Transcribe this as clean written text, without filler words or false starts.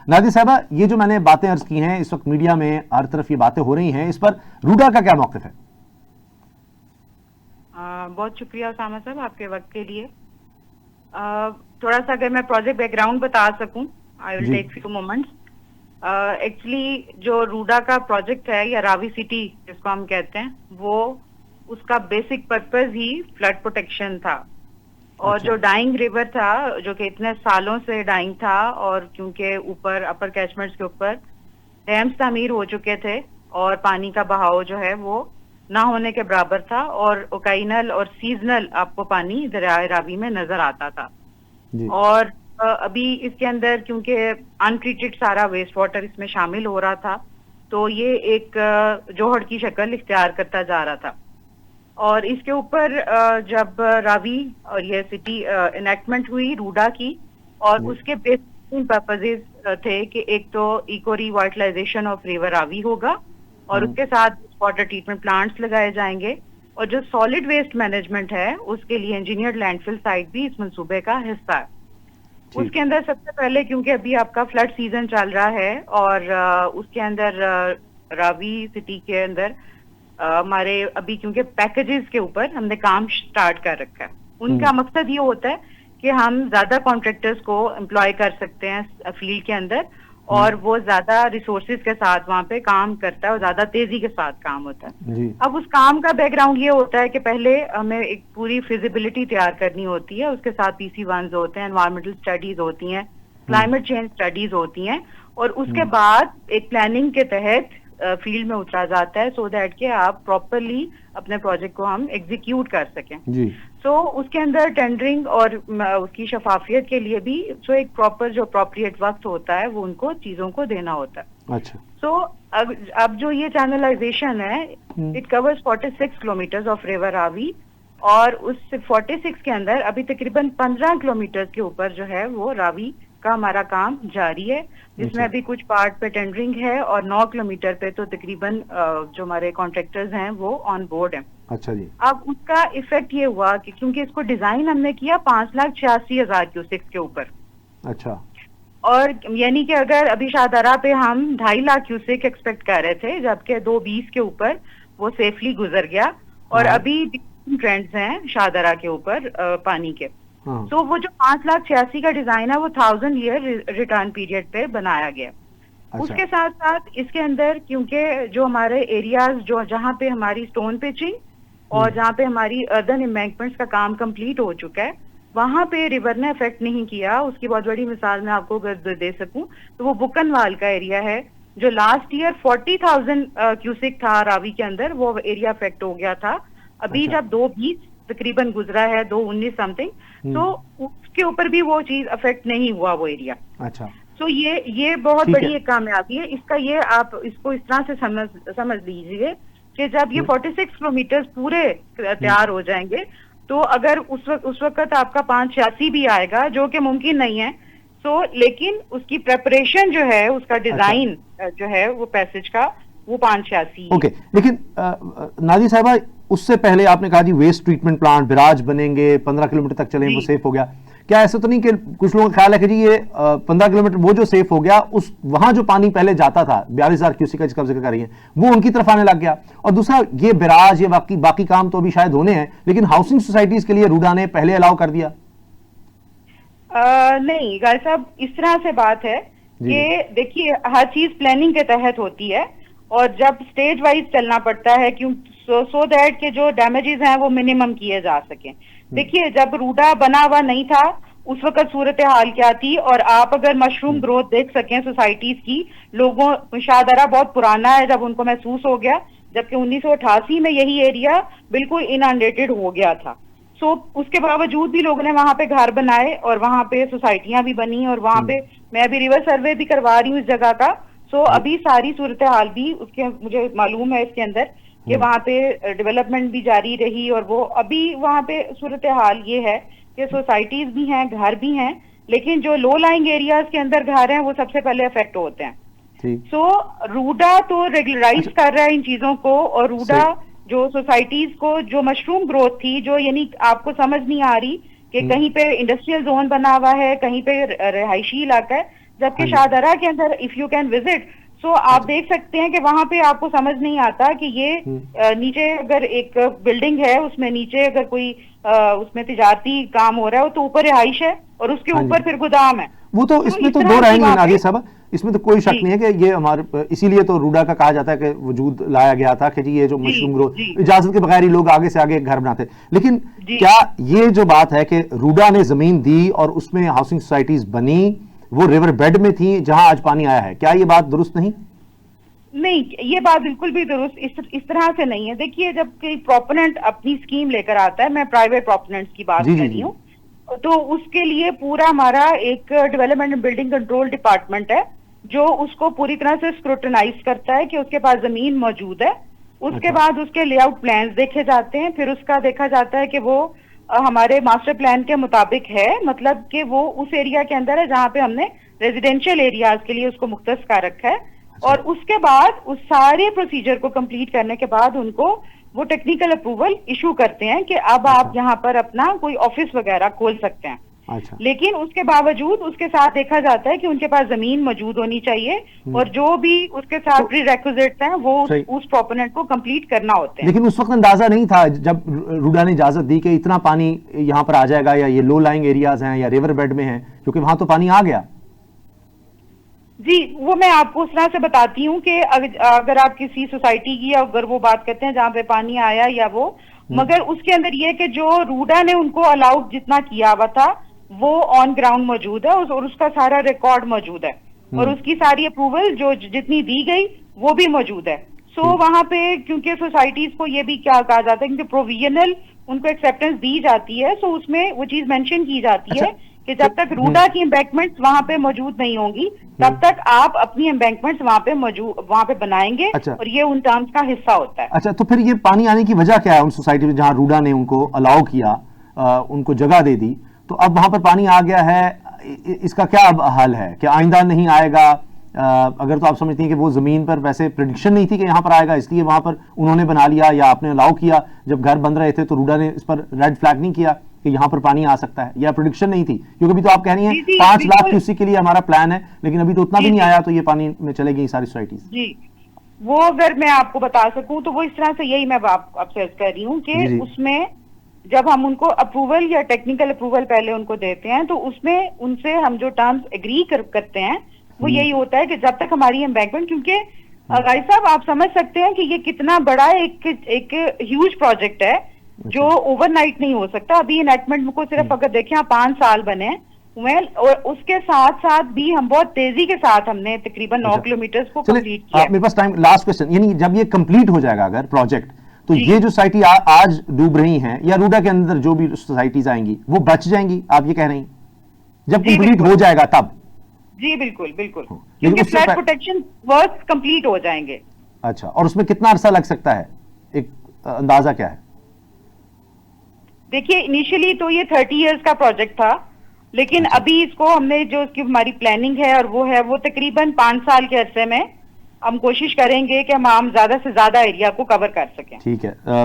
नादिया साहबा, ये जो मैंने बातें अर्ज की हैं, इस वक्त मीडिया में हर तरफ ये बातें हो रही हैं, इस पर रूडा का क्या मौक़िफ़ है? बहुत शुक्रिया उसामा साहब आपके वक्त के लिए। थोड़ा सा अगर मैं प्रोजेक्ट बैकग्राउंड बता सकूं, I will take few moments. Actually जो रूडा का प्रोजेक्ट है या रावी सिटी जिसको हम कहते हैं, वो उसका बेसिक पर्पस ही फ्लड प्रोटेक्शन था। और जो डाइंग रिवर था, जो कि इतने सालों से डाइंग था, और क्योंकि ऊपर अपर कैचमेंट्स के ऊपर डैम्स तामीर हो चुके थे और पानी का बहाव जो है वो ना होने के बराबर था, और ओकाइनल और सीजनल आपको पानी दरियाए रावी में नजर आता था। और अभी इसके अंदर क्योंकि अनट्रीटेड सारा वेस्ट वाटर इसमें शामिल हो रहा था, तो ये एक जोहड़ की शक्ल इख्तियार करता जा रहा था। और इसके ऊपर जब रावी और ये सिटी इनेक्टमेंट हुई रूडा की, और उसके बेसिक पर्पसेस थे कि एक तो eco revitalisation of river Ravi होगा, और उसके साथ वाटर ट्रीटमेंट प्लांट्स लगाए जाएंगे, और जो सॉलिड वेस्ट मैनेजमेंट है उसके लिए इंजीनियर्ड लैंडफिल साइट भी इस मंसूबे का हिस्सा है। उसके अंदर सबसे पहले, क्योंकि अभी आपका फ्लड सीजन चल रहा है, और उसके अंदर रावी सिटी के अंदर हमारे अभी क्योंकि पैकेजेस के ऊपर हमने काम स्टार्ट कर रखा है। उनका मकसद ये होता है कि हम ज्यादा कॉन्ट्रैक्टर्स को एम्प्लॉय कर सकते हैं फील्ड के अंदर, और वो ज्यादा रिसोर्सेज के साथ वहां पे काम करता है और ज्यादा तेजी के साथ काम होता है। अब उस काम का बैकग्राउंड ये होता है कि पहले हमें एक पूरी फिजिबिलिटी तैयार करनी होती है, उसके साथ PC1 होते हैं, एनवायरमेंटल स्टडीज होती हैं, क्लाइमेट चेंज स्टडीज होती हैं, और उसके बाद एक प्लानिंग के तहत फील्ड में उतरा जाता है, सो दैट कि आप प्रॉपरली अपने प्रोजेक्ट को हम एग्जीक्यूट कर सकें। सो उसके अंदर टेंडरिंग और उसकी शफाफियत के लिए भी एक प्रॉपर जो अप्रोप्रिएट वक्त होता है वो उनको चीजों को देना होता है। अच्छा। सो अब जो ये चैनलाइजेशन है, it covers 46 kilometre of river Ravi, और उस 46 के अंदर अभी तकरीबन 15 किलोमीटर के ऊपर जो है वो रावी का हमारा काम जारी है, जिसमें अभी कुछ पार्ट पे टेंडरिंग है, और 9 किलोमीटर पे तो तकरीबन जो हमारे कॉन्ट्रैक्टर्स हैं वो ऑन बोर्ड हैं। अच्छा जी। अब उसका इफेक्ट ये हुआ कि क्योंकि इसको डिजाइन हमने किया 5,86,000 क्यूसेक के ऊपर। अच्छा। और यानी कि अगर अभी शाहदरा पे हम 2.5 लाख क्यूसेक एक्सपेक्ट कर रहे थे, जबकि 220 के ऊपर वो सेफली गुजर गया, और अभी ट्रेंड्स हैं शाहदरा के ऊपर पानी के। तो वो जो 5,86,000 का डिजाइन है वो 1000 ईयर रिटर्न पीरियड पे बनाया गया। उसके साथ साथ इसके अंदर क्योंकि जो हमारे एरियाज जो जहाँ पे हमारी स्टोन पिचिंग और जहाँ पे हमारी अर्दन एम्बैंकमेंट्स का काम कंप्लीट हो चुका है, वहां पे रिवर ने इफेक्ट नहीं किया। उसकी बहुत बड़ी मिसाल मैं आपको अगर दे सकूं तो वो बुकनवाल का एरिया है, जो लास्ट ईयर 40,000 क्यूसिक था रावी के अंदर, वो एरिया इफेक्ट हो गया था। अभी जब 220 तकरीबन गुजरा है, 219 समथिंग, तो उसके ऊपर भी वो चीज अफेक्ट नहीं हुआ वो एरिया। अच्छा। तो ये बहुत बड़ी एक कामयाबी है इसका। ये आप इसको इस तरह से समझ लीजिए कि जब ये 46 किलोमीटर पूरे तैयार हो जाएंगे, तो अगर उस वक्त आपका 586 भी आएगा, जो कि मुमकिन नहीं है, तो लेकिन उसकी प्रेपरेशन जो है, उसका डिजाइन जो है वो पैसेज का, वो 586। ओके, लेकिन नादिया साहिबा, उससे पहले आपने कहा जी वेस्ट ट्रीटमेंट प्लांट बिराज बनेंगे, 15 किलोमीटर तक चलेंगे, वो सेफ हो गया। क्या ऐसा तो नहीं कि कुछ लोगों का ख्याल है कि जी ये 15 किलोमीटर वो जो सेफ हो गया, उस वहां जो पानी पहले जाता था 42,000 क्यूसेक का जिसका जिक्र कर रही है, वो उनकी तरफ आने लग गया? और दूसरा, ये बिराज, ये बाकी काम तो अभी शायद होने हैं, लेकिन हाउसिंग सोसाइटीज के लिए रूडा ने पहले अलाउ कर दिया? नहीं गाय साहब, इस तरह से बात है कि देखिए हर चीज प्लानिंग के तहत होती है, और जब स्टेज वाइज चलना पड़ता है, क्यों सो दैट के जो डैमेजेस हैं वो मिनिमम किए जा सके। देखिए जब रूडा बना हुआ नहीं था उस वक्त सूरत हाल क्या थी, और आप अगर मशरूम ग्रोथ देख सकें सोसाइटीज की, लोगों, शाहदरा बहुत पुराना है जब उनको महसूस हो गया, जबकि 1988 में यही एरिया बिल्कुल इनअंडेटेड हो गया था। सो उसके बावजूद भी लोगों ने वहां पे घर बनाए और वहां पे सोसाइटियां भी बनी, और वहां पे मैं अभी रिवर सर्वे भी करवा रही हूँ इस जगह का। सो अभी सारी सूरत हाल भी उसके मुझे मालूम है इसके अंदर कि वहां पे डेवलपमेंट भी जारी रही, और वो अभी वहां पे सूरत हाल ये है कि सोसाइटीज भी हैं, घर भी हैं, लेकिन जो लो लाइंग एरियाज के अंदर घर हैं वो सबसे पहले अफेक्ट होते हैं। सो रूडा तो रेगुलराइज कर रहा है इन चीजों को, और रूडा जो सोसाइटीज को जो मशरूम ग्रोथ थी, जो यानी आपको समझ नहीं आ रही कि कहीं पे इंडस्ट्रियल जोन बना हुआ है, कहीं पे रिहायशी इलाका है, जबकि हाँ जी। शाहदरा के अंदर इफ यू कैन विजिट, सो आप देख सकते हैं कि वहां पे आपको समझ नहीं आता कि ये नीचे अगर एक बिल्डिंग है, उसमें नीचे अगर कोई उसमें तिजारती काम हो रहा है तो ऊपर रिहाइश है और उसके हाँ जी। ऊपर फिर गोदाम है। वो तो इसमें इस तो तरह दो की राय नहीं है वहाँ पे- नादिया साहब, इसमें तो कोई शक जी नहीं है कि ये हमारे, इसीलिए तो रूडा का कहा जाता है कि वजूद लाया गया था कि जी ये जो जी मशरूम ग्रोथ, जी इजाजत के बगैर ही लोग आगे से आगे घर बनाते। लेकिन जी। क्या ये जो बात है कि रूडा ने जमीन दी और उसमें हाउसिंग सोसाइटीज बनी, वो रिवर बेड में थी जहां आज पानी आया है, क्या ये बात दुरुस्त नहीं? नहीं, ये बात बिल्कुल भी दुरुस्त इस तरह से नहीं है। देखिए, जब कोई प्रोपोनेंट अपनी स्कीम लेकर आता है, मैं प्राइवेट प्रोपोनेंट्स की बात जी कर जी रही जी। हूँ, तो उसके लिए पूरा हमारा एक development and building control department है जो उसको पूरी तरह से स्क्रूटनाइज करता है कि उसके पास जमीन मौजूद है। उसके अच्छा। बाद उसके लेआउट प्लान्स देखे जाते हैं, फिर उसका देखा जाता है कि वो हमारे मास्टर प्लान के मुताबिक है, मतलब कि वो उस एरिया के अंदर है जहाँ पे हमने रेजिडेंशियल एरियाज के लिए उसको मुख्तस कर रखा है। और उसके बाद उस सारे प्रोसीजर को कंप्लीट करने के बाद उनको वो टेक्निकल अप्रूवल इशू करते हैं कि अब आप यहाँ पर अपना कोई ऑफिस वगैरह खोल सकते हैं। अच्छा। लेकिन उसके बावजूद उसके साथ देखा जाता है कि उनके पास जमीन मौजूद होनी चाहिए और जो भी उसके साथ तो- प्रीरेक्विजिट्स हैं वो सही। उस प्रोपोनेंट को कंप्लीट करना होते हैं। लेकिन उस वक्त अंदाजा नहीं था जब रूडा ने इजाजत दी कि इतना पानी यहां पर आ जाएगा, या ये लो लाइंग एरियाज हैं या रिवर बेड में हैं, क्योंकि वहां तो पानी आ गया। जी, वो मैं आपको उस तरह से बताती हूँ कि अगर आप किसी सोसाइटी की अगर वो बात करते हैं जहाँ पे पानी आया या वो, मगर उसके अंदर ये कि जो रूडा ने उनको अलाउड जितना किया हुआ था वो ऑन ग्राउंड मौजूद है और उसका सारा रिकॉर्ड मौजूद है और उसकी सारी अप्रूवल जो जितनी दी गई वो भी मौजूद है। सो वहां पे क्योंकि सोसाइटीज को ये भी क्या कहा जाता है, क्योंकि प्रोविजनल उनको एक्सेप्टेंस दी जाती है, सो उसमें वो चीज मेंशन की जाती है कि जब तक रूडा की एम्बैंकमेंट्स वहां पे मौजूद नहीं होंगी तब तक आप अपनी एम्बैंकमेंट्स वहां पे बनाएंगे। अच्छा। और ये उन टर्म्स का हिस्सा होता है। अच्छा, तो फिर ये पानी आने की वजह क्या है उन सोसाइटी में जहां रूडा ने उनको अलाउ किया, उनको जगह दे दी, तो अब वहां पर पानी आ गया है, इसका क्या अब हल है? क्या आइंदा नहीं आएगा? अगर तो आप समझती हैं कि वो जमीन पर वैसे प्रेडिक्शन नहीं थी कि यहाँ पर आएगा, इसलिए वहां पर उन्होंने बना लिया या आपने अलाउ किया, जब घर बन रहे थे तो रूडा ने इस पर रेड फ्लैग नहीं किया कि यहाँ पर पानी आ सकता है, या प्रेडिक्शन नहीं थी? क्योंकि अभी तो आप कह रही हैं 5 लाख क्यूसेक के लिए हमारा प्लान है, लेकिन अभी तो उतना भी नहीं आया, तो ये पानी में चले गई सारी सोसाइटीज। जी, वो अगर मैं आपको बता सकूं तो वो इस तरह से, यही मैं आपसे अर्ज कर रही हूँ कि उसमें जब हम उनको अप्रूवल या टेक्निकल अप्रूवल पहले उनको देते हैं तो उसमें उनसे हम जो टर्म्स एग्री करते हैं वो यही होता है कि जब तक हमारी एम्बैंकमेंट, क्योंकि गाइस साहब आप समझ सकते हैं कि ये कितना बड़ा एक ह्यूज प्रोजेक्ट है जो ओवरनाइट नहीं हो सकता। अभी इनेक्टमेंट को सिर्फ अगर देखें 5 साल बने हुए हैं और उसके साथ साथ भी हम बहुत तेजी के साथ हमने तकरीबन 9 किलोमीटर को कंप्लीट किया। मेरे पास टाइम, लास्ट क्वेश्चन, यानी जब ये कंप्लीट हो जाएगा अगर प्रोजेक्ट, तो ये जो सोसाइटी आज डूब रही हैं या रूडा के अंदर जो भी सोसाइटीज आएंगी वो बच जाएंगी, आप ये कह रही हैं, जब कंप्लीट हो जाएगा तब? जी बिल्कुल बिल्कुल, क्योंकि फ्लड प्रोटेक्शन वर्क कंप्लीट हो जाएंगे। अच्छा, और उसमें कितना अरसा लग सकता है, एक अंदाजा क्या है? देखिए, इनिशियली तो ये 30 इयर्स का प्रोजेक्ट था, लेकिन अभी इसको हमने जो इसकी हमारी प्लानिंग है और वो है वो तकरीबन 5 साल के अरसे में हम कोशिश करेंगे कि हम ज्यादा से ज्यादा एरिया को कवर कर सकें। ठीक है।